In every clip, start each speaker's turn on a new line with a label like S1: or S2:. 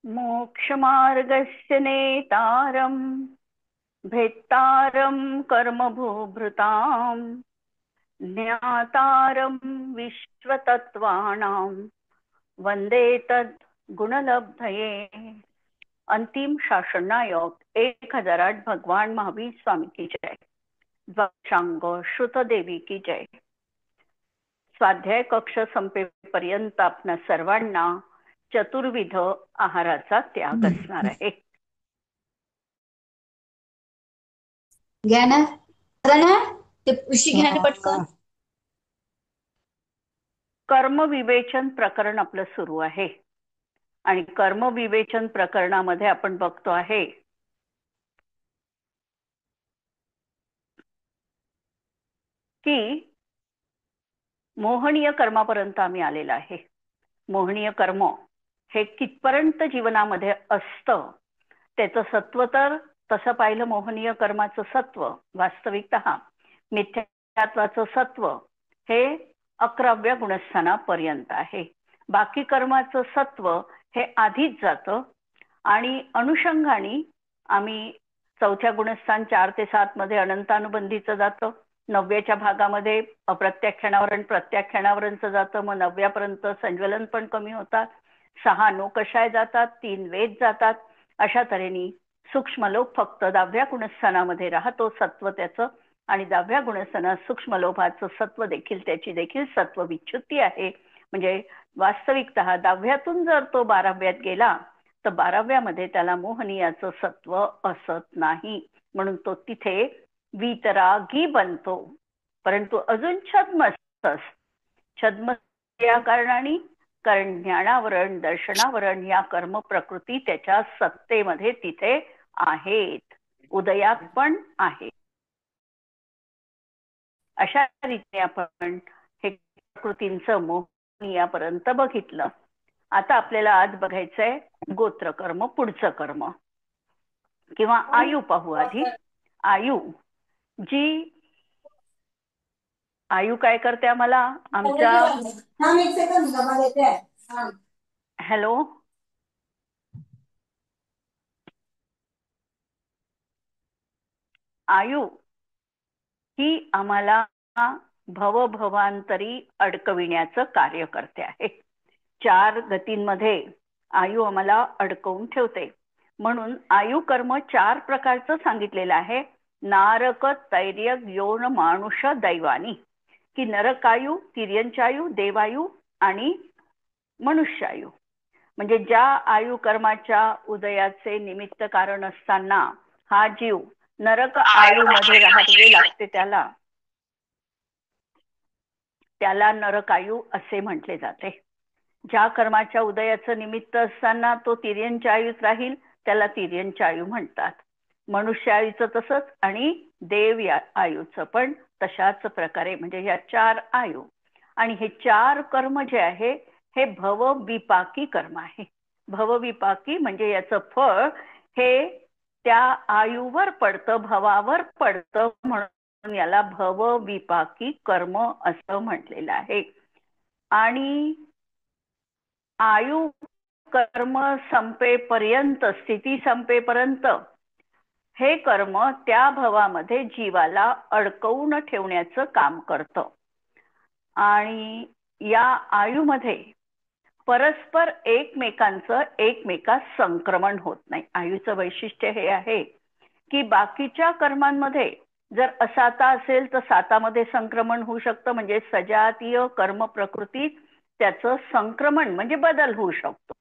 S1: मोक्षमार्गस्य नेतारं भेत्तारं कर्मभूभृतां ज्ञातारं विश्वतत्त्वानां वंदे तद गुणलब्धये। अंतिम शासननायक 1008 भगवान महावीर स्वामी की जय। द्वादशांग श्रुत देवी की जय। स्वाध्याय कक्ष संपेपर्यंत आपणा सर्वांना चतुर्विध आहाराचा त्याग असणार आहे।
S2: घ्या ना, ते उशी घ्या ना पटकन.
S1: कर्मविवेचन प्रकरण आपलं सुरू आहे आणि कर्मविवेचन प्रकरणामध्ये आपण बघतो आहे की मोहनीय कर्मापर्यंत आम्ही आलेलो आहे। मोहनीय कर्म हे कितपर्यंत जीवनामध्ये असतं त्याचं सत्व, तर तसं पाहिलं मोहनीय कर्माचं सत्व वास्तविकतः मिथ्यात्वाचं सत्व हे 11व्या गुणस्थानापर्यंत आहे। बाकी कर्माचं सत्व हे आधीच जातं आणि अनुषंगाने आम्ही 4थ्या गुणस्थान 4 ते 7 मध्ये अनंतानुबंधीचं जातं, 9व्याच्या भागामध्ये अप्रत्याख्यानावरण प्रत्याख्यानावरणचं जातं, मग 9व्यापर्यंत संज्वलन पण कमी होतात, 6 नोकषाय जातात, 3 वेद जातात। अशा तऱ्हेने सूक्ष्मलोक फक्त 10व्या गुणस्थानामध्ये राहतो सत्व त्याचं, आणि 10व्या गुणस्थानात सूक्ष्मलोभाचं सत्व देखील त्याची देखील सत्व विच्युती आहे। म्हणजे वास्तविकतः 10व्यातून जर तो 12व्यात गेला तर 12व्यामध्ये त्याला मोहनीयाचं सत्व असत नाही, म्हणून तो तिथे वितरागी बनतो। परंतु अजून छद्म या कारणाने, कारण ज्ञानावरण दर्शनावरण या कर्म प्रकृती त्याच्या सत्तेमध्ये तिथे आहेत, उदयात पण आहे। अशा रीतीने आपण हे प्रकृतींचं मोहनीयापर्यंत बघितलं। आता आपल्याला आज बघायचंय गोत्रकर्म, पुढचं कर्म किंवा आयु पाहू। आधी आयु, जी आयु काय करते आम्हाला आमच्या, हॅलो आयु ही आम्हाला भवभवांतरी अडकविण्याचं कार्य करते आहे। 4 गतींमध्ये आयु आम्हाला अडकवून ठेवते, म्हणून आयु कर्म 4 प्रकारचं सांगितलेलं आहे। नारक तैर्य योन मानुष दैवानी, की नरकायु, तिर्यंचायु, देवायु आणि मनुष्यायु। म्हणजे ज्या आयु कर्माच्या उदयाचे निमित्त कारण असताना हा जीव नरक आयु मध्ये राहावे लागते त्याला नरकायु असे म्हटले जाते। ज्या कर्माच्या उदयाचं निमित्त असताना तो तिर्यंच्या आयुत राहील त्याला तिर्यंच्या आयु म्हणतात। मनुष्य आयुचं तसंच आणि देव या आयुचं पण तशाच प्रकारे, म्हणजे या 4 आयु। आणि हे 4 कर्म जे आहे हे भवविपाकी कर्म आहे। भवविपाकी म्हणजे याचं फळ हे त्या आयुवर पडतं, भवावर पडतं, म्हणून याला भवविपाकी कर्म असं म्हटलेलं आहे। आणि आयु कर्म संपेपर्यंत, स्थिती संपेपर्यंत हे कर्म त्या भवामध्ये जीवाला अडकवून ठेवण्याचं काम करतं। आणि या आयुमध्ये परस्पर एकमेकास संक्रमण होत नाही। आयुचं वैशिष्ट्य हे आहे की बाकीच्या कर्मांमध्ये जर असाता असेल तर सातामध्ये संक्रमण होऊ शकतं, म्हणजे सजातीय कर्म प्रकृतीत त्याचं संक्रमण म्हणजे बदल होऊ शकतो।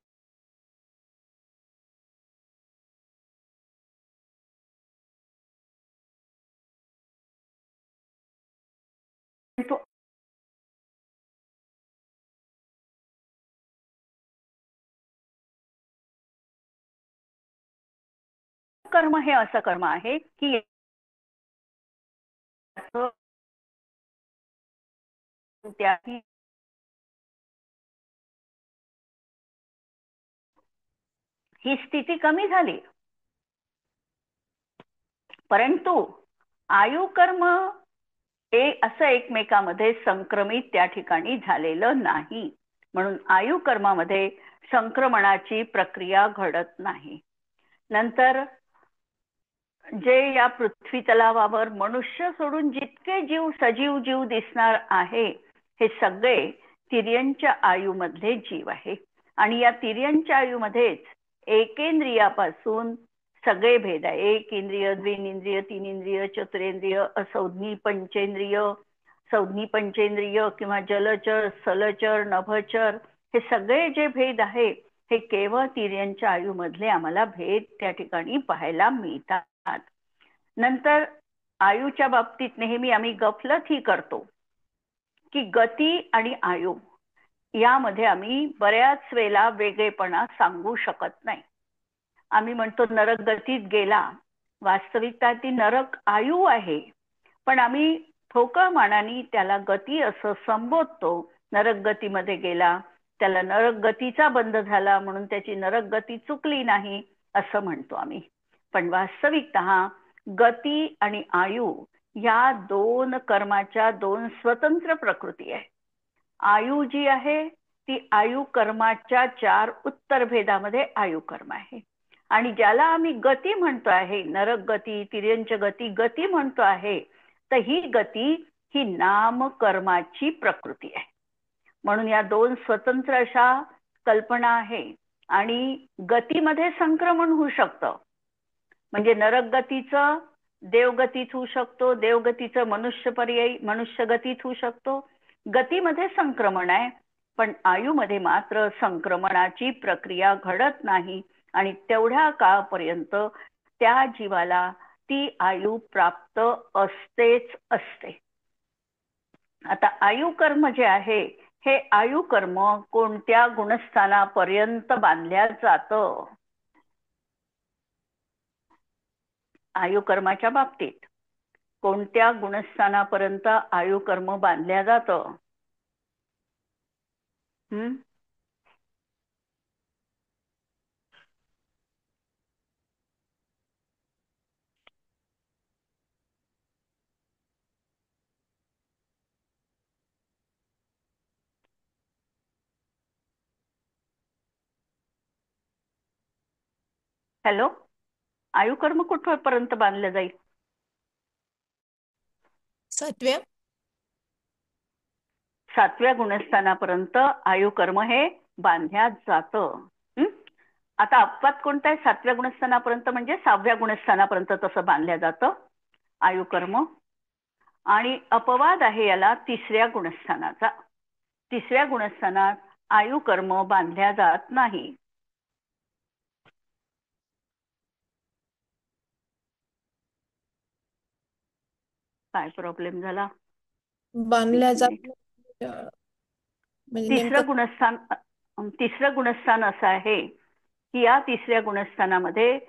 S1: कर्म हे असं कर्म आहे की ही स्थिती कमी झाली, परंतु आयु कर्म हे असं एकमेकामध्ये संक्रमित त्या ठिकाणी झालेलं नाही। म्हणून आयु कर्मामध्ये संक्रमणाची प्रक्रिया घडत नाही. नंतर जे या पृथ्वी तलावावर मनुष्य सोडून जितके जीव सजीव जीव दिसणार आहे हे सगळे तिर्यंच्या आयुमधले जीव आहे. आणि या तिर्यंच्या आयुमध्येच एकेंद्रियापासून सगळे भेद आहे. एक इंद्रिय, द्विनिंद्रिय, तीन इंद्रिय, चतुरेंद्रिय, असंज्ञी पंचेंद्रिय, संज्ञी पंचेंद्रिय किंवा जलचर, स्थलचर, नभचर, हे सगळे जे भेद आहे हे केवळ तिर्यंच्या आयुमधले आम्हाला भेद त्या ठिकाणी पाहायला मिळतात. नंतर आयुच्या बाबतीत नेहमी आम्ही गफलत ही करतो की गती आणि आयु यामध्ये आम्ही बऱ्याच वेळेला वेगळेपणा सांगू शकत नाही. आम्ही म्हणतो नरक गतीत गेला, वास्तविकता ती नरक आयु आहे, पण आम्ही ठोकळ मानाने त्याला गती असं संबोधतो. नरक गतीमध्ये गेला, त्याला नरक गतीचा बंध झाला म्हणून त्याची नरक गती चुकली नाही असं म्हणतो आम्ही. पण वास्तविकतः गती आणि आयु या दोन कर्माच्या दोन स्वतंत्र प्रकृती आहे. आयु जी आहे ती आयु कर्माच्या 4 उत्तर भेदामध्ये आयु कर्म आहे. आणि ज्याला आम्ही गती म्हणतो आहे, नरक गती, तिर्यंच गती, गती म्हणतो आहे, तर ही गती ही नाम कर्माची प्रकृती आहे. म्हणून या दोन स्वतंत्र अशा कल्पना आहे. आणि गतीमध्ये संक्रमण होऊ शकतं. म्हणजे नरक गतीचं देवगतीत होऊ शकतो, देवगतीचं मनुष्य गतीत होऊ शकतो. गतीमध्ये संक्रमण आहे, पण आयुमध्ये मात्र संक्रमणाची प्रक्रिया घडत नाही. आणि तेवढ्या काळपर्यंत त्या जीवाला ती आयु प्राप्त असतेच असते. आता आयु कर्म जे आहे हे आयु कर्म कोणत्या गुणस्थानापर्यंत बांधल्या जातं? आयु कर्माच्या बाबतीत कोणत्या गुणस्थानापर्यंत आयु कर्म बांधल्या जातं? हॅलो, आयु कर्म कुठपर्यंत बांधलं जाईल? 7व्या गुणस्थानापर्यंत आयु कर्म हे बांधण्यात जातं. आता अपवाद कोणता आहे? 7व्या गुणस्थानापर्यंत म्हणजे 6व्या गुणस्थानापर्यंत तसं बांधल्या जातं आयु कर्म. आणि अपवाद आहे याला 3ऱ्या गुणस्थानाचा. 3ऱ्या गुणस्थानात आयु कर्म बांधल्या जात नाही. काय प्रॉब्लेम झाला?
S3: बांधल्या जात
S1: तिसरं गुणस्थान असं आहे की या 3ऱ्या गुणस्थानामध्ये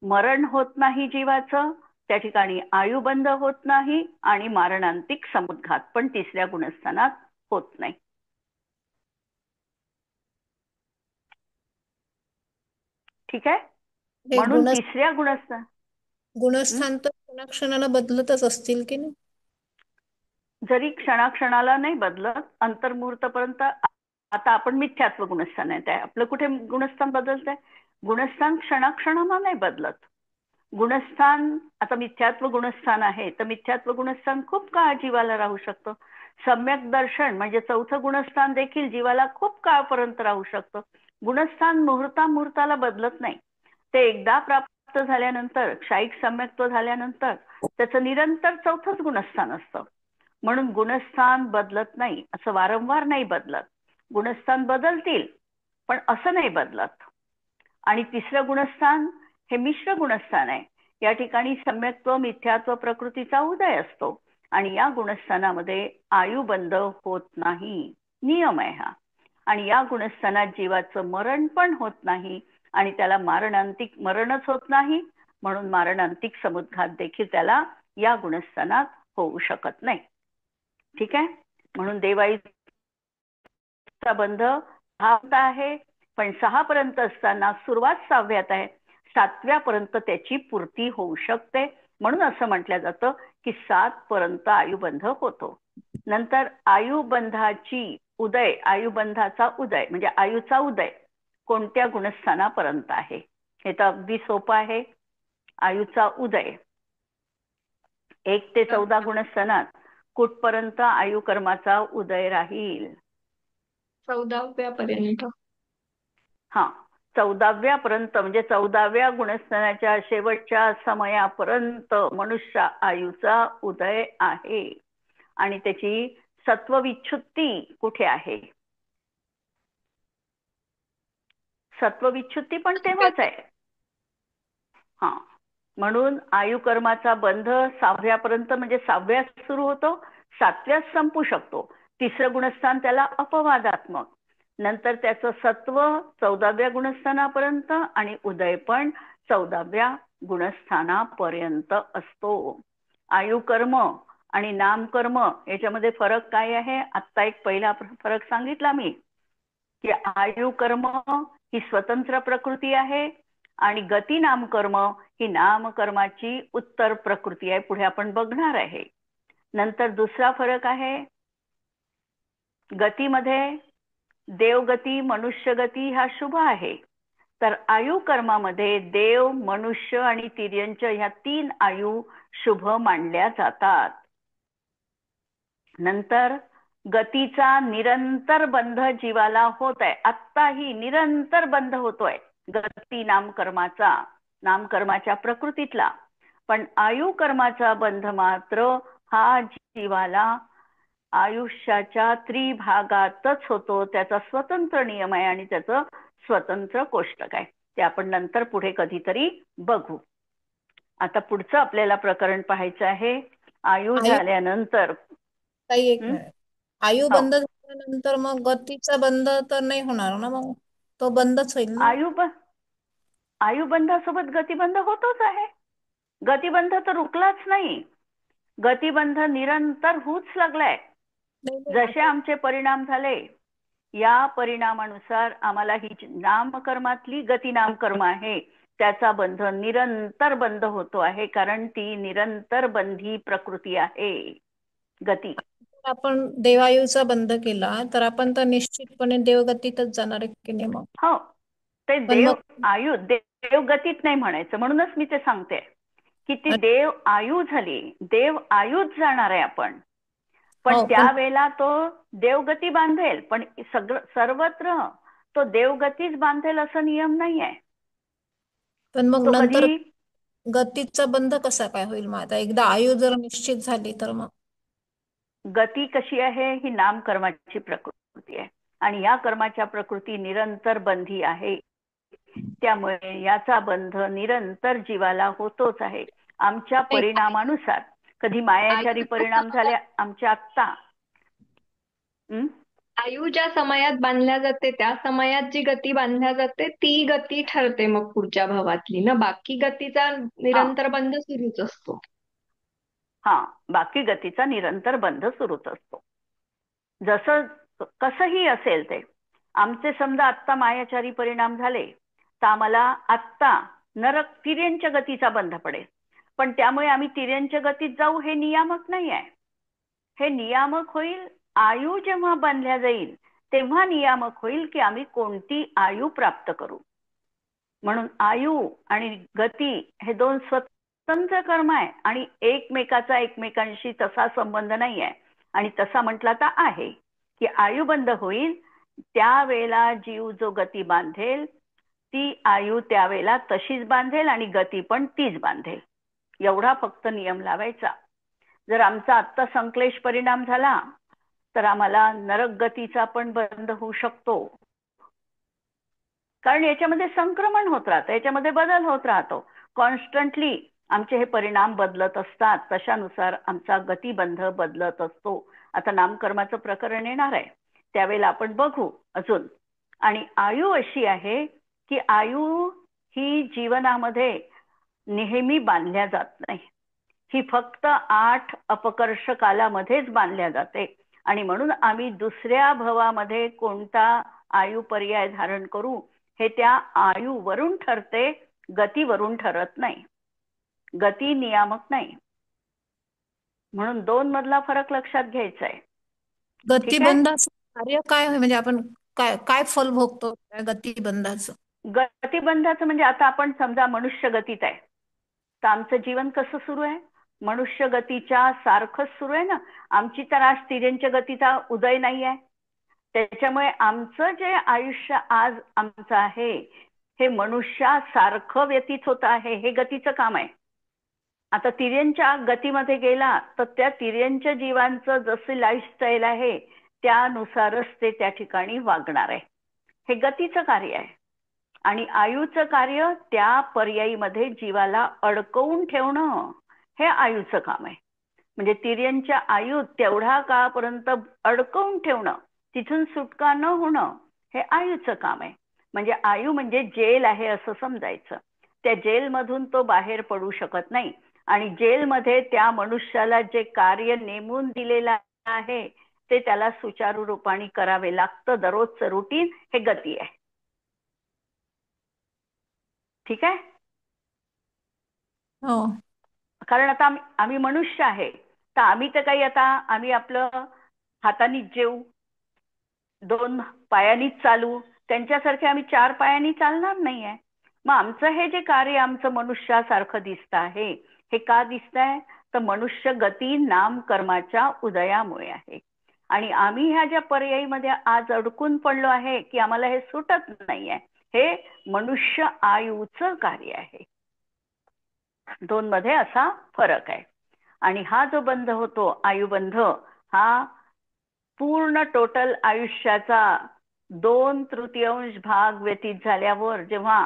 S1: मरण होत नाही जीवाचं, त्या ठिकाणी आयुबंध होत नाही आणि मारणांतिक समुद्घात पण 3ऱ्या गुणस्थानात होत नाही. ठीक आहे. म्हणून 3ऱ्या
S3: गुणस्थान तर क्षणाक्षणाला बदलतच असतील की नाही?
S1: जरी क्षणाक्षणाला नाही बदलत, अंतर्मुहूर्तपर्यंत. आता आपण मिथ्यात्व गुणस्थान आहे, आपलं कुठे गुणस्थान बदलत आहे? गुणस्थान क्षणाक्षणाला नाही बदलत. गुणस्थान आता मिथ्यात्व गुणस्थान आहे तर मिथ्यात्व गुणस्थान खूप काळ जीवाला राहू शकतं. सम्यक दर्शन म्हणजे 4थं गुणस्थान देखील जीवाला खूप काळपर्यंत राहू शकतं. गुणस्थान मुहूर्ताला बदलत नाही. ते एकदा प्राप्त झाल्यानंतर, क्षायिक सम्यक्त्व झाल्यानंतर त्याचं निरंतर 4थंच गुणस्थान असतं. म्हणून गुणस्थान बदलत नाही, असं वारंवार नाही बदलत. गुणस्थान बदलतील पण असं नाही बदलत. आणि 3रं गुणस्थान हे मिश्र गुणस्थान आहे. या ठिकाणी सम्यक्त्व मिथ्यात्व प्रकृतीचा उदय असतो आणि या गुणस्थानामध्ये आयुबंध होत नाही, नियम आहे हा. आणि या गुणस्थानात जीवाचं मरण पण होत नाही आणि त्याला मारणांतिक मरणच होत नाही, म्हणून मारणांतिक समुद्घात देखील त्याला या गुणस्थानात होऊ शकत नाही. ठीक आहे. म्हणून देवाईचा बंध हा आहे, पण 6 पर्यंत असताना सुरुवात 6व्यात आहे, 7व्यापर्यंत त्याची पूर्ती होऊ शकते. म्हणून असं म्हटलं जातं की 7 पर्यंत आयुबंध होतो. नंतर आयुबंधाचा उदय म्हणजे आयुचा उदय कोणत्या गुणस्थानापर्यंत आहे. हे तर अगदी सोपं आहे. आयुचा उदय 1 ते 14 गुणस्थानात कुठपर्यंत आयु कर्माचा उदय राहील?
S4: 14व्या
S1: हा, 14व्यापर्यंत म्हणजे 14व्या गुणस्थानाच्या शेवटच्या समयापर्यंत मनुष्य आयुचा उदय आहे. आणि त्याची सत्वविच्छुत्ती कुठे आहे? सत्वविच्छुत्ती पण तेव्हाच आहे. हा, म्हणून आयु कर्माचा बंध 6व्यापर्यंत म्हणजे 6व्यात सुरू होतो, 7व्यात संपू शकतो. 3रं गुणस्थान त्याला अपवादात्मक. नंतर त्याचं सत्व 14व्या गुणस्थानापर्यंत आणि उदय पण 14व्या गुणस्थानापर्यंत असतो. आयु कर्म आणि नामकर्म याच्यामध्ये फरक काय आहे? आत्ता एक पहिला फरक सांगितला मी, की आयु कर्म ही स्वतंत्र प्रकृती आहे आणि गती नामकर्म ही नामकर्माची उत्तर प्रकृती आहे. पुढे आपण बघणार आहे. नंतर दुसरा फरक आहे, गतीमध्ये देवगती मनुष्यगती हा शुभ आहे, तर आयु कर्मामध्ये देव मनुष्य आणि तिर्यंच ह्या 3 आयु शुभ मानल्या जातात. नंतर गतीचा निरंतर बंध जीवाला होत आहे. आत्ताही निरंतर बंध होतोय गती नामकर्माच्या प्रकृतीतला. पण आयु कर्माचा बंध मात्र हा जीवाला आयुष्याच्या त्रिभागातच होतो. त्याचा स्वतंत्र नियम आहे आणि त्याचं स्वतंत्र कोष्टक आहे. ते आपण नंतर पुढे कधीतरी बघू. आता पुढचं आपल्याला प्रकरण पाहायचं आहे. आयु झाल्यानंतर
S3: काही एक मिनिट. आयु
S1: हो.
S3: बंद झाल्यानंतर मग गतीचा बंद तर नाही होणार ना, मग तो बंदच होईल ना.
S1: आयुबंधासोबत गतिबंध होतोच आहे. गतिबंध तर रुकलाच नाही. गतिबंध निरंतर होऊच लागलाय. जसे आमचे परिणाम झाले या परिणामानुसार आम्हाला ही नामकर्मातली गती नामकर्म आहे त्याचा बंध निरंतर बंद होतो आहे, कारण ती निरंतर बंधी प्रकृती आहे गती.
S3: आपण देवायुचा बंद केला तर आपण तर निश्चितपणे देवगतीतच जाणार आहे की नाही मग?
S1: हो, ते
S3: पण
S1: देव
S3: मग
S1: आयु देवगतीत नाही म्हणायचं. म्हणूनच मी ते सांगते की ती देव आयु झाली, देव आयुच जाणार आहे आपण. पण त्यावेळेला तो देवगती बांधेल, पण सर्वत्र तो देवगतीच बांधेल असं नियम नाहीये.
S3: पण मग नंतर गतीचा बंध कसा काय होईल? मग आता एकदा आयु जर निश्चित झाली तर मग
S1: गती कशी आहे? ही नामकर्माची प्रकृती आहे आणि या कर्माच्या प्रकृती निरंतर बंधी आहे. त्यामुळे याचा बंध निरंतर जीवाला होतोच आहे. आमच्या परिणामानुसार कधी मायाचारी परिणाम झाले आमच्या आत्ता.
S4: आयु ज्या समयात बांधल्या जाते त्या समयात जी गती बांधल्या जाते ती गती ठरते मग पुढच्या भावातली ना. बाकी गतीचा निरंतर बंध सुरूच असतो.
S1: हा, बाकी गतीचा निरंतर बंध सुरूच असतो. जसं कसंही असेल ते. आमचे समजा आत्ता मायाचारी परिणाम झाले तर आम्हाला आत्ता नरक तिर्यंच गतीचा बंध पडेल, पण त्यामुळे आम्ही तिर्यंच गतीत जाऊ हे नियामक नाही आहे. हे नियामक होईल आयु जेव्हा बांधल्या जाईल तेव्हा नियामक होईल की आम्ही कोणती आयु प्राप्त करू. म्हणून आयु आणि गती हे 2 स्वतंत्र कर्म आहे आणि एकमेकाचा एकमेकांशी तसा संबंध नाही आहे. आणि तसा म्हटला तर आहे की आयु बंद होईल त्यावेळेला जीव जो गती बांधेल ती आयु त्यावेळेला तशीच बांधेल आणि गती पण तीच बांधेल. एवढा फक्त नियम लावायचा. जर आमचा आत्ता संक्लेश परिणाम झाला तर आम्हाला नरक गतीचा पण बंद होऊ शकतो, कारण याच्यामध्ये संक्रमण होत राहतं, याच्यामध्ये बदल होत राहतो. कॉन्स्टंटली आमचे हे परिणाम बदलत असतात, तशानुसार आमचा गतिबंध बदलत असतो. आता नामकर्माचं प्रकरण येणार आहे त्यावेळेला आपण बघू अजून. आणि आयु अशी आहे की आयु ही जीवनामध्ये नेहमी बांधल्या जात नाही. ही फक्त 8 अपकर्ष कालामध्येच बांधल्या जाते आणि म्हणून आम्ही दुसऱ्या भवामध्ये कोणता आयु पर्याय धारण करू हे त्या आयुवरून ठरते, गतीवरून ठरत नाही. गती नियामक नाही. म्हणून 2 मधला फरक लक्षात घ्यायचा आहे.
S3: गतिबंधाचं कार्य काय होय? म्हणजे आपण काय काय फल भोगतो त्या गतिबंधाचं?
S1: गतिबंधाचं म्हणजे आता आपण समजा मनुष्य गतीत आहे, तर आमचं जीवन कसं सुरू आहे? मनुष्य गतीच्या सारखंच सुरू आहे ना. आमची तर आज तिर्यंच्या गतीचा उदय नाही आहे. त्याच्यामुळे आमचं जे आयुष्य आज आमचं आहे हे मनुष्यासारखं व्यतीत होत आहे, हे गतीचं काम आहे. आता तिर्यंच्या गतीमध्ये गेला तर त्या तिर्यंच्या जीवांचं जसं लाईफस्टाईल आहे त्यानुसारच ते त्या ठिकाणी वागणार आहे. हे गतीचं कार्य आहे. आणि आयुचं कार्य त्या पर्यायीमध्ये जीवाला अडकवून ठेवणं हे आयुचं काम आहे. म्हणजे तिर्यंच्या आयुत तेवढा काळापर्यंत अडकवून ठेवणं, तिथून सुटका न होणं हे आयुचं काम आहे. म्हणजे आयु म्हणजे जेल आहे असं समजायचं. त्या जेलमधून तो बाहेर पडू शकत नाही. आणि जेलमध्ये त्या मनुष्याला जे कार्य नेमून दिलेलं आहे ते त्याला सुचारू रूपाने करावे लागतं. दररोजचं रुटीन हे गती आहे. ठीक आहे.
S3: हो.
S1: कारण आता आम्ही मनुष्य आहे, तर आम्ही तर काही आता आम्ही आपलं हाताने जेवू, 2 पायांनीच चालू, त्यांच्यासारखे आम्ही 4 पायांनी चालणार नाहीये. मग आमचं हे जे कार्य आमचं मनुष्यासारखं दिसतं आहे, हे का दिसतंय? तर मनुष्य गती नाम कर्माच्या उदयामुळे आहे. आणि आम्ही ह्या ज्या पर्यायीमध्ये आज अडकून पडलो आहे की आम्हाला हे सुटत नाहीये, हे मनुष्य आयुचं कार्य आहे. 2 मध्ये असा फरक आहे. आणि हा जो बंध होतो आयुबंध, हा पूर्ण टोटल आयुष्याचा 2/3 भाग व्यतीत झाल्यावर जेव्हा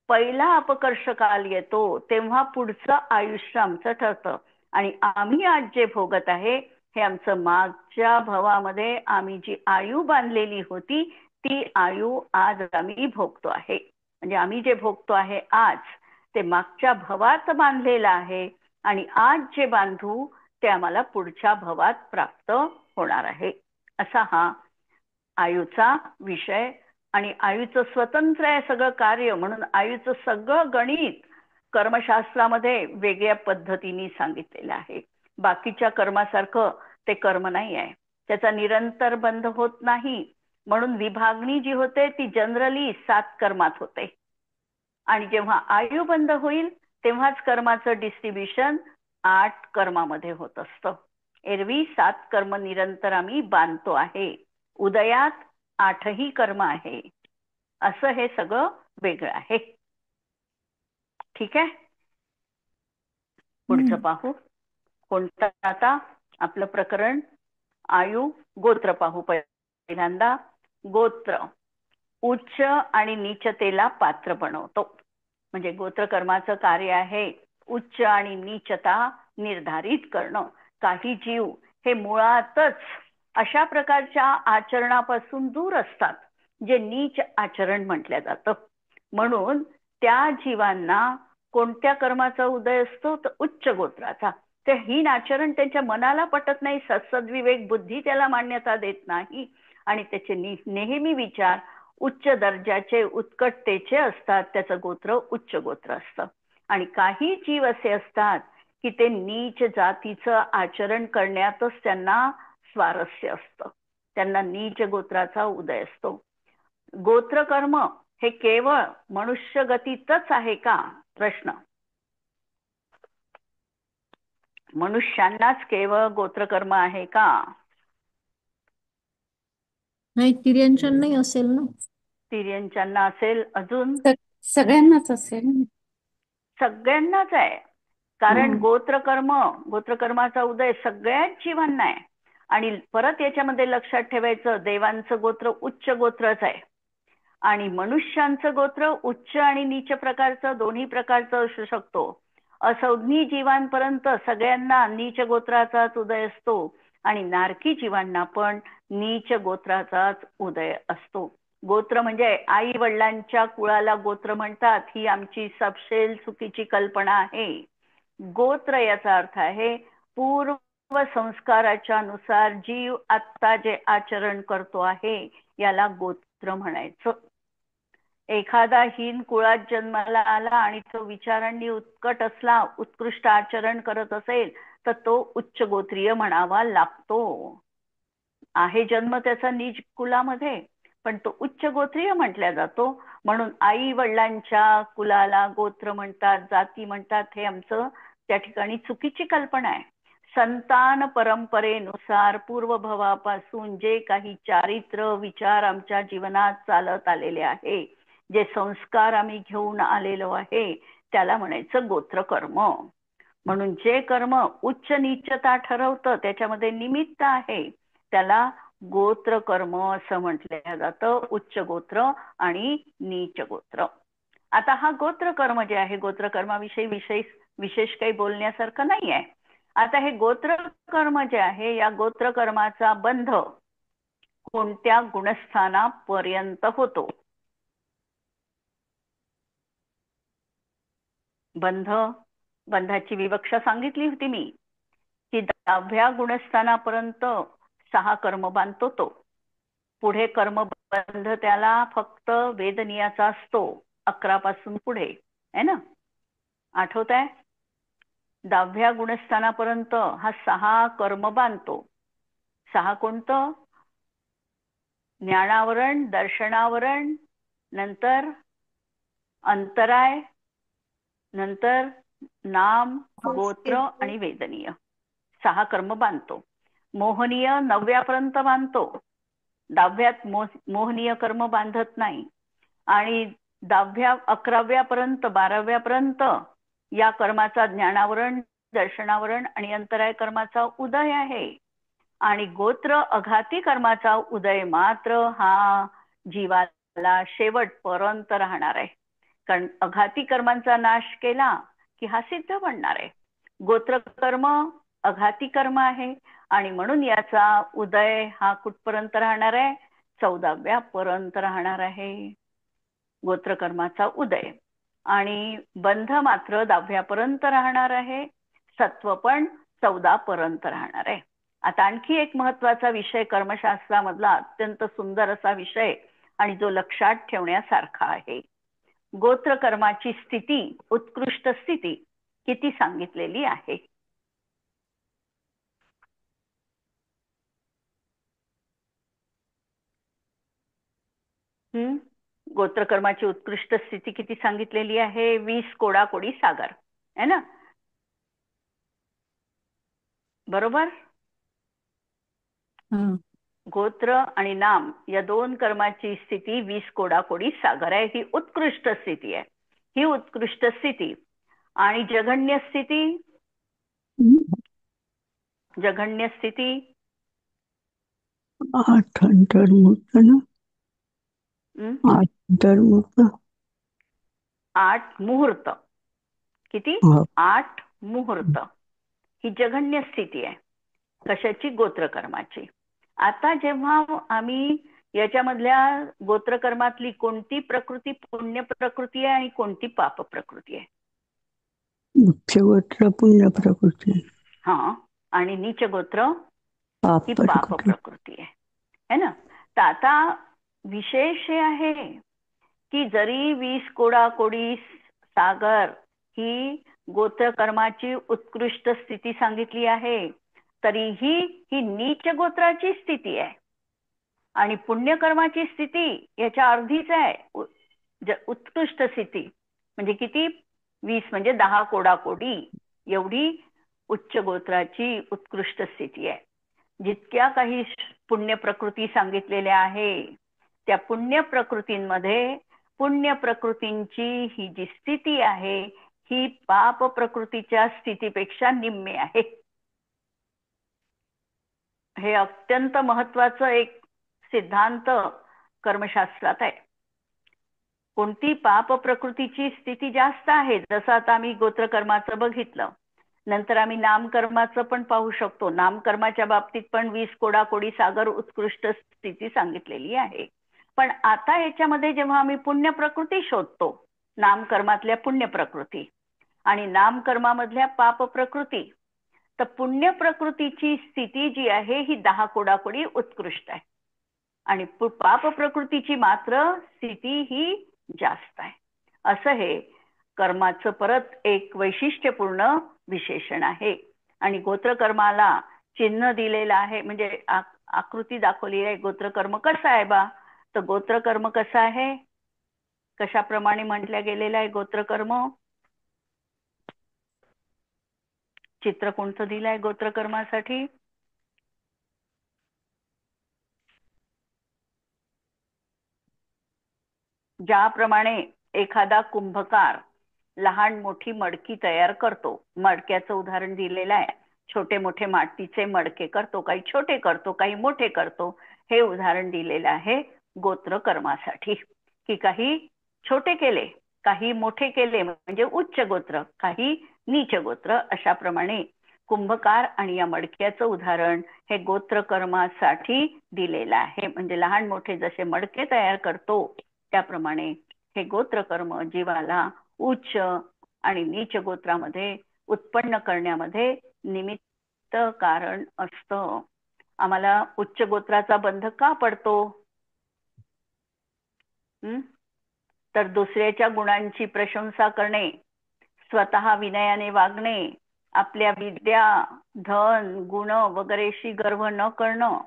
S1: पहिला अपकर्ष काल येतो तेव्हा पुढचं आयुष्य आमचं ठरतं. आणि आम्ही आज जे भोगत आहे हे आमचं मागच्या भवामध्ये आम्ही जी आयु बांधलेली होती ती आयु आज आम्ही भोगतो आहे. म्हणजे आम्ही जे भोगतो आहे आज ते मागच्या भवात बांधलेलं आहे. आणि आज जे बांधू ते आम्हाला पुढच्या भवात प्राप्त होणार आहे. असा हा आयुचा विषय. आणि आयुचं स्वतंत्र आहे सगळं कार्य, म्हणून आयुचं सगळं गणित कर्मशास्त्रामध्ये वेगळ्या पद्धतीने सांगितलेलं आहे. बाकीच्या कर्मासारखं ते कर्म नाही आहे, त्याचा निरंतर बंध होत नाही. म्हणून विभागणी जी होते ती जनरली 7 कर्मात होते. आणि जेव्हा आयु बंध होईल तेव्हाच कर्माचं डिस्ट्रीब्युशन 8 कर्मामध्ये होत असतं. एरवी 7 कर्म निरंतर आम्ही बांधतो आहे. उदयात 8ही कर्म आहे. असं हे सगळं वेगळं आहे. ठीक आहे. पुढचं पाहू. कोणतं आता आपलं प्रकरण? आयु गोत्र पाहू. पहिल्यांदा गोत्र उच्च आणि नीचतेला पात्र बनवतो. म्हणजे गोत्र कर्माचं कार्य आहे उच्च आणि नीचता निर्धारित करणं. काही जीव हे मुळातच अशा प्रकारच्या आचरणापासून दूर असतात जे नीच आचरण म्हटलं जातं. म्हणून त्या जीवांना कोणत्या कर्माचा उदय असतो? तर उच्च गोत्राचा. ते हीन आचरण त्यांच्या मनाला पटत नाही, सद्विवेक बुद्धी त्याला मान्यता देत नाही. आणि त्याचे नेहमी विचार उच्च दर्जाचे उत्कटतेचे असतात. त्याचं गोत्र उच्च गोत्र असतं. आणि काही जीव असे असतात की ते नीच जातीचं आचरण करण्यातच त्यांना स्वारस्य असतं. त्यांना नीच गोत्राचा उदय असतो. गोत्रकर्म हे केवळ मनुष्य गतीतच आहे का? प्रश्न. मनुष्यांनाच केवळ गोत्रकर्म आहे का?
S3: नाही, तिर्यंचन असेल ना.
S1: तिर्यंच्यांना असेल. अजून
S2: सगळ्यांनाच असेल.
S1: सगळ्यांनाच आहे. कारण गोत्रकर्माचा उदय सगळ्याच जीवांना आहे. आणि परत याच्यामध्ये लक्षात ठेवायचं, देवांचं गोत्र उच्च गोत्रच आहे आणि मनुष्यांचं गोत्र उच्च आणि नीच प्रकारचं दोन्ही प्रकारचं असू शकतो. असंज्ञी जीवांपर्यंत सगळ्यांना नीच गोत्राचाच उदय असतो आणि नारकी जीवांना पण नीच गोत्राचाच उदय असतो. गोत्र म्हणजे आई वडिलांच्या कुळाला गोत्र म्हणतात, ही आमची सबशेल चुकीची कल्पना आहे. गोत्र याचा अर्थ आहे पूर्व संस्काराच्या नुसार जीव आत्ता जे आचरण करतो आहे याला गोत्र म्हणायचं. एखादा हीन कुळात जन्माला आला आणि तो विचारांनी उत्कट असला, उत्कृष्ट आचरण करत असेल तर तो उच्च गोत्रीय म्हणावा लागतो. आहे जन्म त्याचा नीच कुलामध्ये, पण तो उच्च गोत्रीय म्हटला जातो. म्हणून आई वडिलांच्या कुलाला गोत्र म्हणतात, जाती म्हणतात, हे आमचं त्या ठिकाणी चुकीची कल्पना आहे. संतान परंपरेनुसार पूर्वभवापासून जे काही चारित्र्य विचार आमच्या जीवनात चालत आलेले आहे, जे संस्कार आम्ही घेऊन आलेलो आहे, त्याला म्हणायचं गोत्रकर्म. म्हणून जे कर्म उच्च नीचता ठरवतं, त्याच्यामध्ये निमित्त आहे, त्याला गोत्रकर्म असं म्हटलं जातं. उच्च गोत्र आणि नीच गोत्र. आता हा गोत्रकर्म जे आहे, गोत्रकर्माविषयी विशेष काही बोलण्यासारखं नाही आहे. आता हे गोत्रकर्म जे आहे, या गोत्रकर्माचा बंध कोणत्या गुणस्थानापर्यंत होतो? बंधाची विवक्षा सांगितली होती मी की 10व्या गुणस्थानापर्यंत 6 कर्म बांधतो तो. पुढे कर्मबंध त्याला फक्त वेदनीयाचा असतो 11 पासून पुढे, है ना? आठवत आहे? 10व्या गुणस्थानापर्यंत हा 6 कर्म बांधतो. 6 कोणतं? ज्ञानावरण, दर्शनावरण, नंतर अंतराय, नंतर नाम, गोत्र आणि वेदनीय. 6 कर्म बांधतो. मोहनीय 9व्यापर्यंत बांधतो. 10व्यात मोहनीय कर्म बांधत नाही. आणि 10व्या 11व्यापर्यंत 12व्यापर्यंत या कर्माचा ज्ञानावरण, दर्शनावरण आणि अंतराय कर्माचा उदय आहे. आणि गोत्र अघाती कर्माचा उदय मात्र हा जीवाला शेवटपर्यंत राहणार आहे. कारण अघाती कर्मांचा नाश केला की हा सिद्ध बनणार आहे. गोत्रकर्म अघाती कर्म आहे आणि म्हणून याचा उदय हा कुठपर्यंत राहणार आहे? 14व्यापर्यंत राहणार आहे गोत्रकर्माचा उदय. आणि बंध मात्र 10व्यापर्यंत राहणार आहे. सत्व पण 14पर्यंत राहणार आहे. आता आणखी एक महत्वाचा विषय, कर्मशास्त्रामधला अत्यंत सुंदर असा विषय आणि जो लक्षात ठेवण्यासारखा आहे. गोत्रकर्माची स्थिती, उत्कृष्ट स्थिती किती सांगितलेली आहे? गोत्रकर्माची उत्कृष्ट स्थिती किती सांगितलेली आहे? 20 कोडाकोडी सागर, है ना? बरोबर? गोत्र आणि नाम या 2 कर्माची स्थिती 20 कोडाकोडी सागर आहे. ही उत्कृष्ट स्थिती आहे. ही उत्कृष्ट स्थिती. आणि जघन्य स्थिती, जघन्य स्थिती
S5: 8 अंतर्मुक्त ना, 8 अंतर्मुक्त,
S1: 8 मुहूर्त. किती? 8 मुहूर्त. ही जघन्य स्थिती आहे. कशाची? गोत्रकर्माची. आता जेव्हा आम्ही याच्यामधल्या गोत्रकर्मातली कोणती प्रकृती पुण्य प्रकृती आहे आणि कोणती पाप प्रकृती आहे?
S5: उच्च गोत्र पुण्य प्रकृती.
S1: हा. आणि नीच गोत्र ही पाप प्रकृती आहे, है ना? तर आता विशेष हे आहे की जरी 20 कोडाकोडी सागर ही गोत्रकर्माची उत्कृष्ट स्थिती सांगितली आहे, तरीही ही नीच गोत्राची स्थिती आहे. आणि पुण्यकर्माची स्थिती याच्या अर्धीच आहे. उत्कृष्ट स्थिती म्हणजे किती? 20 म्हणजे 10 कोडाकोडी एवढी उच्च गोत्राची उत्कृष्ट स्थिती आहे. जितक्या काही पुण्य प्रकृती सांगितलेल्या आहे, त्या पुण्य प्रकृतींमध्ये पुण्य प्रकृतींची ही जी स्थिती आहे ही पाप प्रकृतीच्या स्थितीपेक्षा निम्मे आहे. हे अत्यंत महत्वाचं एक सिद्धांत कर्मशास्त्रात आहे. कोणती पाप प्रकृतीची स्थिती जास्त आहे? जसं आता आम्ही गोत्रकर्माचं बघितलं, नंतर आम्ही नामकर्माचं पण पाहू शकतो. नामकर्माच्या बाबतीत पण 20 कोडाकोडी सागर उत्कृष्ट स्थिती सांगितलेली आहे. पण आता याच्यामध्ये जेव्हा आम्ही पुण्य प्रकृती शोधतो, नामकर्मातल्या पुण्य प्रकृती आणि नामकर्मामधल्या पाप प्रकृती, तर पुण्य प्रकृतीची स्थिती जी आहे ही 10 कोडाकोडी उत्कृष्ट आहे आणि पाप प्रकृतीची मात्र स्थिती ही जास्त आहे. असं हे कर्माचं परत एक वैशिष्ट्यपूर्ण विशेषण आहे. आणि गोत्रकर्माला चिन्ह दिलेलं आहे, म्हणजे आकृती दाखवली आहे. गोत्रकर्म कसं आहे बा? तर गोत्रकर्म कसं आहे, कशाप्रमाणे म्हटल्या गेलेलं आहे गोत्रकर्म? चित्र कोणतं दिलंय गोत्रकर्मासाठी? ज्याप्रमाणे एखादा कुंभकार लहान मोठी मडकी तयार करतो, मडक्याचं उदाहरण दिलेलं आहे, छोटे मोठे मातीचे मडके करतो, काही छोटे करतो काही मोठे करतो, हे उदाहरण दिलेलं आहे गोत्रकर्मासाठी. की काही छोटे केले काही मोठे केले म्हणजे उच्च गोत्र, काही नीच गोत्र, अशा प्रमाणे कुंभकार आणि या मडक्याचं उदाहरण हे गोत्रकर्मासाठी दिलेलं आहे. म्हणजे लहान मोठे जसे मडके तयार करतो त्याप्रमाणे हे गोत्रकर्म जीवाला उच्च आणि नीच गोत्रामध्ये उत्पन्न करण्यामध्ये निमित्त कारण असतं. आम्हाला उच्च गोत्राचा बंध का पडतो? तर दुसऱ्याच्या गुणांची प्रशंसा करणे, स्वतः विनयाने वागणे, आपल्या विद्या धन गुण वगैरेशी गर्व न करणं,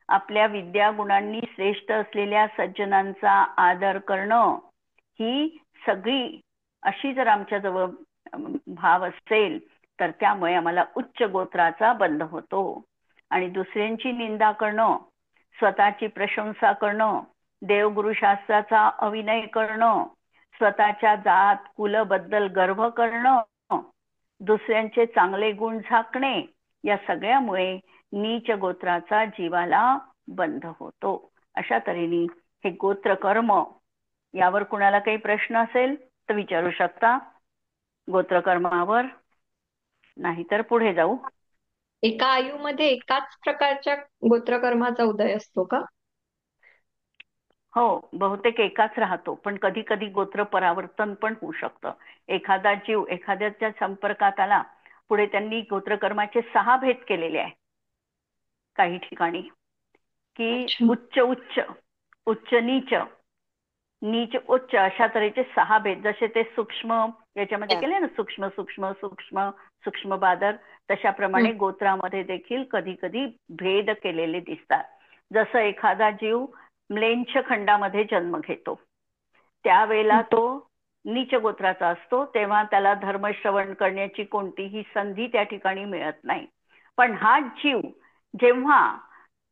S1: आपल्या विद्या गुणांनी श्रेष्ठ असलेल्या सज्जनांचा आदर करणं, ही सगळी अशी जर आमच्याजवळ भाव असेल तर त्यामुळे आम्हाला उच्च गोत्राचा बंध होतो. आणि दुसऱ्यांची निंदा करणं, स्वतःची प्रशंसा करणं, देवगुरुशास्त्राचा अविनय करणं, स्वतःच्या जात कुलबद्दल गर्व करणं, दुसऱ्यांचे चांगले गुण झाकणे, या सगळ्यामुळे नीच गोत्राचा जीवाला बंध होतो. अशा तऱ्हेने हे गोत्रकर्म, यावर कुणाला काही प्रश्न असेल तर विचारू शकता गोत्रकर्मावर, नाहीतर पुढे जाऊ.
S4: एका आयुमध्ये एकाच प्रकारच्या गोत्रकर्माचा उदय असतो का?
S1: हो, बहुतेक एकाच राहतो, पण कधी कधी गोत्र परावर्तन पण होऊ शकतं. एखादा जीव एखाद्याच्या संपर्कात आला, पुढे त्यांनी गोत्रकर्माचे 6 भेद केलेले आहे काही ठिकाणी, की
S4: अच्छा.
S1: उच्च उच्च, उच्च नीच, नीच उच्च, अशा तऱ्हेचे 6 भेद. जसे ते सूक्ष्म याच्यामध्ये केले ना, सूक्ष्म सूक्ष्म सूक्ष्म सूक्ष्म बादर, तशाप्रमाणे गोत्रामध्ये देखील कधी कधी भेद केलेले दिसतात. जसं एखादा जीव म्लेंछ खंडामध्ये जन्म घेतो, त्यावेळेला तो नीच गोत्राचा असतो, तेव्हा त्याला धर्मश्रवण करण्याची कोणतीही संधी त्या ठिकाणी मिळत नाही. पण हा जीव जेव्हा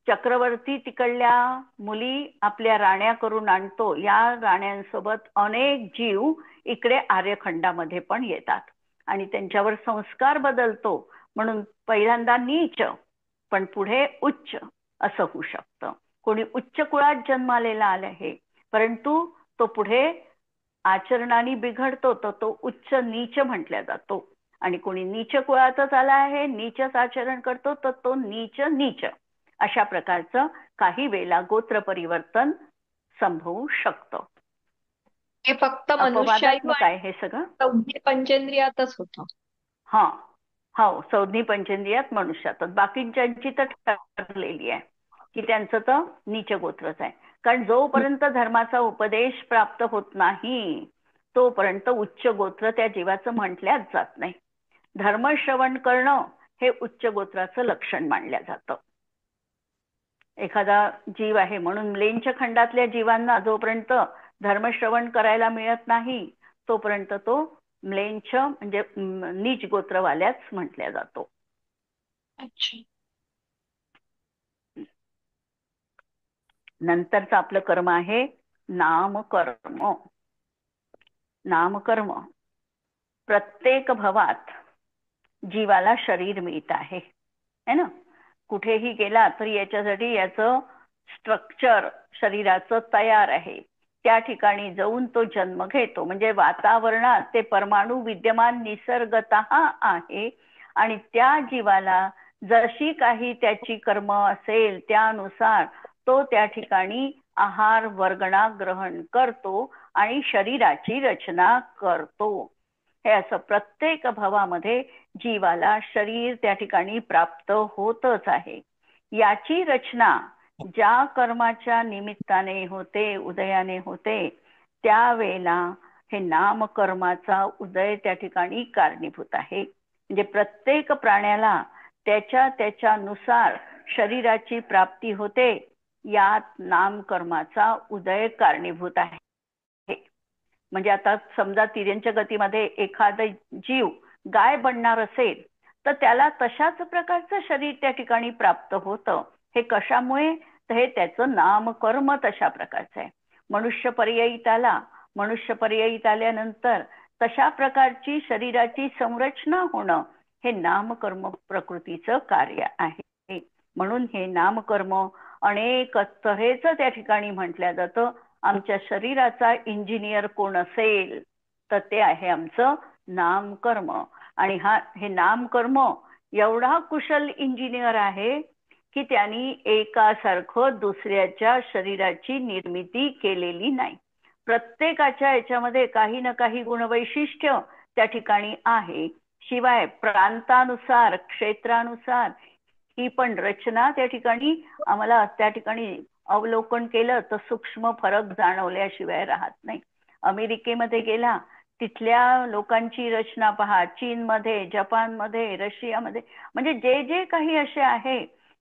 S1: चक्रवर्ती तिकडल्या मुली आपल्या राण्या करून आणतो, या राण्यांसोबत अनेक जीव इकडे आर्यखंडामध्ये पण येतात आणि त्यांच्यावर संस्कार बदलतो, म्हणून पहिल्यांदा नीच पण पुढे उच्च असं होऊ शकतं. कोणी उच्च कुळात जन्मालेला आहे, परंतु तो पुढे आचरणाने बिघडतो, तर तो उच्च नीच म्हटल्या जातो. आणि कोणी नीच कुळातच आला आहे, नीचच आचरण करतो, तर तो नीच नीच. अशा प्रकारचं काही वेळेला गोत्र परिवर्तन संभवू शकतं.
S4: हे फक्त मनुष्यायु
S1: अपवादात्मक आहे हे सगळं.
S4: संधी पंचेंद्रियातच होतं.
S1: हा, हो, संधी पंचेंद्रियात मनुष्यातच, बाकींची तर ठरलेली आहे की त्यांचं तर नीच गोत्रच आहे. कारण जोपर्यंत धर्माचा उपदेश प्राप्त होत नाही तोपर्यंत उच्च गोत्र त्या जीवाचं म्हटल्याच जात नाही. धर्मश्रवण करणं हे उच्च गोत्राचं लक्षण मानलं जातं. एखादा जीव आहे म्हणून म्लेंछ खंडातल्या जीवांना जोपर्यंत धर्मश्रवण करायला मिळत नाही तोपर्यंत तो म्लेंछ म्हणजे नीच गोत्रवाल्याच म्हटल्या जातो.
S4: अच्छा.
S1: नंतरचं आपलं कर्म आहे नामकर्म. नामकर्म, प्रत्येक भवात जीवाला शरीर मिळत आहे है ना. कुठेही गेला तरी याच्यासाठी याचं स्ट्रक्चर शरीराचं तयार आहे, त्या ठिकाणी जाऊन तो जन्म घेतो. म्हणजे वातावरणात ते परमाणू विद्यमान निसर्गतः आहे आणि त्या जीवाला जशी काही त्याची कर्म असेल त्यानुसार तो त्या ठिकाणी आहार वर्गणा ग्रहण करतो आणि शरीराची रचना करतो. हे असं प्रत्येक भवामध्ये जीवाला शरीर त्या ठिकाणी प्राप्त होतच आहे. याची रचना ज्या कर्माच्या निमित्ताने होते, उदयाने होते, त्यावेळेला हे नामकर्माचा उदय त्या ठिकाणी कारणीभूत आहे. म्हणजे प्रत्येक प्राण्याला त्याच्या त्याच्यानुसार शरीराची प्राप्ती होते यात नामकर्माचा उदय कारणीभूत आहे. म्हणजे आता समजा तिर्यंच्या गतीमध्ये एखादा जीव गाय बनणार असेल तर त्याला तशाच प्रकारचं शरीर त्या ठिकाणी प्राप्त होतं. हे कशामुळे? तर हे त्याचं नामकर्म तशा प्रकारचं आहे. मनुष्य पर्यायीत आला, मनुष्य पर्यायीत आल्यानंतर तशा प्रकारची शरीराची संरचना होणं हे नामकर्म प्रकृतीचं कार्य आहे. म्हणून हे नामकर्म अनेक तऱ्हेचं त्या ठिकाणी म्हटलं जातं. आमच्या शरीराचा इंजिनियर कोण असेल तर ते आहे आमचं नामकर्म. आणि हे नामकर्म एवढा कुशल इंजिनियर आहे की त्यांनी एकासारखं दुसऱ्याच्या शरीराची निर्मिती केलेली नाही. प्रत्येकाच्या याच्यामध्ये काही ना काही गुणवैशिष्ट्य त्या ठिकाणी आहे. शिवाय प्रांतानुसार, क्षेत्रानुसार ही पण रचना त्या ठिकाणी आम्हाला त्या ठिकाणी अवलोकन केलं तर सूक्ष्म फरक जाणवल्याशिवाय राहत नाही. अमेरिकेमध्ये गेला, तिथल्या लोकांची रचना पहा, चीनमध्ये, जपानमध्ये, रशियामध्ये, म्हणजे जे जे काही असे आहे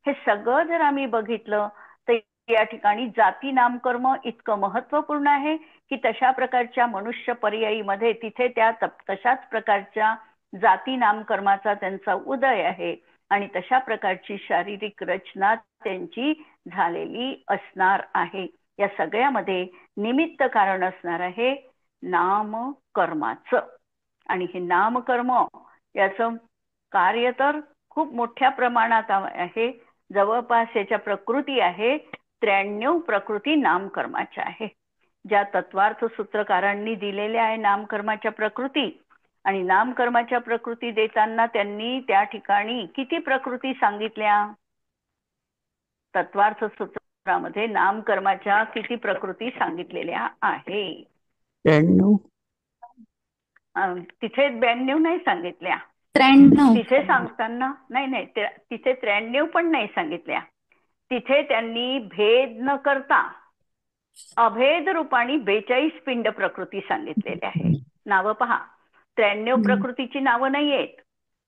S1: हे सगळं जर आम्ही बघितलं तर या ठिकाणी जाती नामकर्म इतकं महत्वपूर्ण आहे की तशा प्रकारच्या मनुष्य पर्यायीमध्ये तिथे त्या तशाच प्रकारच्या जाती नामकर्माचा त्यांचा उदय आहे आणि तशा प्रकारची शारीरिक रचना त्यांची झालेली असणार आहे. या सगळ्यामध्ये निमित्त कारण असणार आहे नामकर्माचं. आणि हे नामकर्म याचं कार्य तर खूप मोठ्या प्रमाणात आहे. जवळपास याच्या प्रकृती आहे 93 प्रकृती नामकर्माच्या आहे, ज्या तत्वार्थ सूत्रकारांनी दिलेल्या आहे नामकर्माच्या प्रकृती. आणि नामकर्माच्या प्रकृती देताना त्यांनी त्या ठिकाणी किती प्रकृती सांगितल्या? तत्वार्थ सूत्रामध्ये नामकर्माच्या किती प्रकृती सांगितलेल्या आहे?
S5: 93.
S1: तिथे 92 नाही सांगितल्या.
S2: 93.
S1: तिथे सांगताना नाही तिथे 93 पण नाही सांगितल्या. तिथे त्यांनी भेद न करता अभेद रूपाने 42 पिंड प्रकृती सांगितलेल्या आहे. नावं पहा, 93 प्रकृतीची नावं नाही आहेत.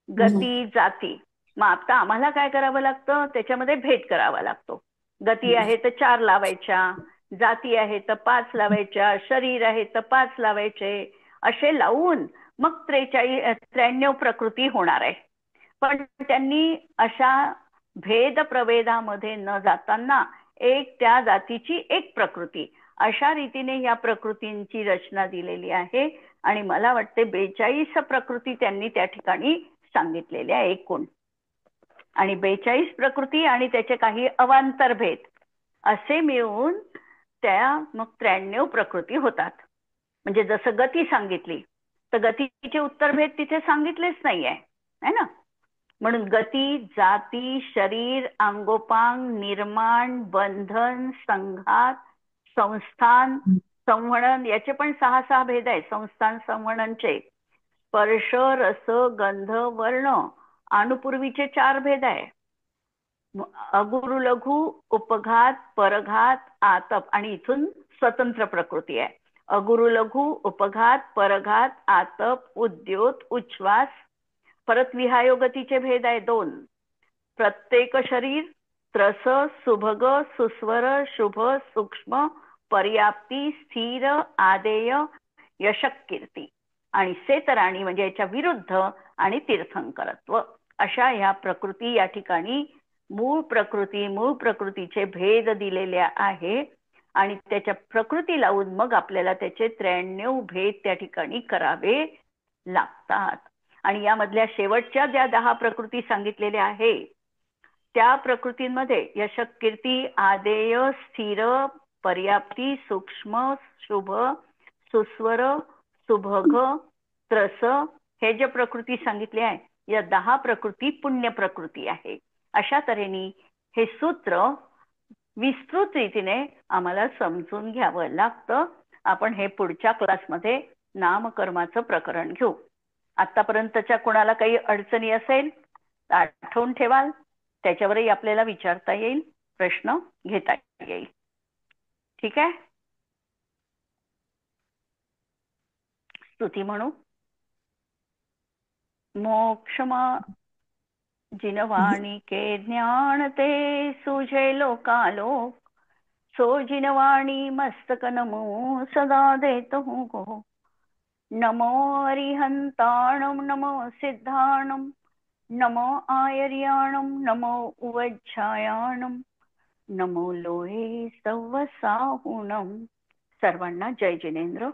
S1: गती, जाती. मग आता आम्हाला काय करावं लागतं? त्याच्यामध्ये भेद करावा लागतो. गती आहे तर 4 लावायच्या, जाती आहे तर 5 लावायच्या, शरीर आहे तर 5 लावायचे, असे लावून मग 93 प्रकृती होणार आहे. पण त्यांनी अशा भेद प्रभेदामध्ये न जाताना एक त्या जातीची एक प्रकृती अशा रीतीने या प्रकृतींची रचना दिलेली आहे. आणि मला वाटते 42 प्रकृती त्यांनी त्या ठिकाणी सांगितलेल्या एकूण. आणि 42 प्रकृती आणि त्याचे काही अवांतर भेद असे मिळून त्या मग 93 प्रकृती होतात. म्हणजे जसं गती सांगितली तर गतीचे उत्तरभेद तिथे सांगितलेच नाहीये, है ना. म्हणून गती, जाती, शरीर, अंगोपांग, निर्माण, बंधन, संघात, संस्थान, संवहन याचे पण 6 भेद आहे. संस्थान संवहनचे स्पर्श, रस, गंध, वर्ण, अनुपूर्वीचे 4 भेद आहे. अगुरु, लघु, उपघात, परघात, आतप आणि इथून स्वतंत्र प्रकृती आहे. अगुरु, लघु, उपघात, परघात, आतप, उद्योत, उच्छ्वास. परत विहायोगतीचे भेद आहे 2. प्रत्येक शरीर, त्रस, सुभग, सुस्वर, शुभ, सूक्ष्म, पर्याप्ती, स्थिर, आदेय, यशक, कीर्ती आणि सेतराणी म्हणजे याच्या विरुद्ध आणि तीर्थंकरत्व. अशा ह्या प्रकृती या ठिकाणी मूळ प्रकृतीचे भेद दिलेल्या आहे. आणि त्याच्या प्रकृती लावून मग आपल्याला त्याचे 93 भेद त्या ठिकाणी करावे लागतात. आणि यामधल्या शेवटच्या ज्या 10 प्रकृती सांगितलेल्या आहे त्या प्रकृतींमध्ये यशक, कीर्ती, आदेय, स्थिर, पर्याप्ती, सूक्ष्म, शुभ, सुस्वर, सुभग, त्रस हे जे प्रकृती सांगितले आहे या 10 प्रकृती पुण्य प्रकृती आहे. अशा तऱ्हेने हे सूत्र विस्तृत रीतीने आम्हाला समजून घ्यावं लागतं. आपण हे पुढच्या क्लासमध्ये नामकर्माचं प्रकरण घेऊ. आतापर्यंतच्या कोणाला काही अडचणी असेल तर आठवून ठेवाल, त्याच्यावरही आपल्याला विचारता येईल, प्रश्न घेता येईल. ठीक आहे. स्तुती म्हणू. मोक्षमा जिनवाणी के ज्ञान ते सुझे लोकालोक सोजिनवाणी मस्तक नमो सदा देत हूँ को। नमो अरिहंताणम नमो सिद्धाणम नमो आयर्याणम नमो उवज्झायाणम नमो लोहे सव्वसाहुणम. सर्वांना जय जिनेंद्र.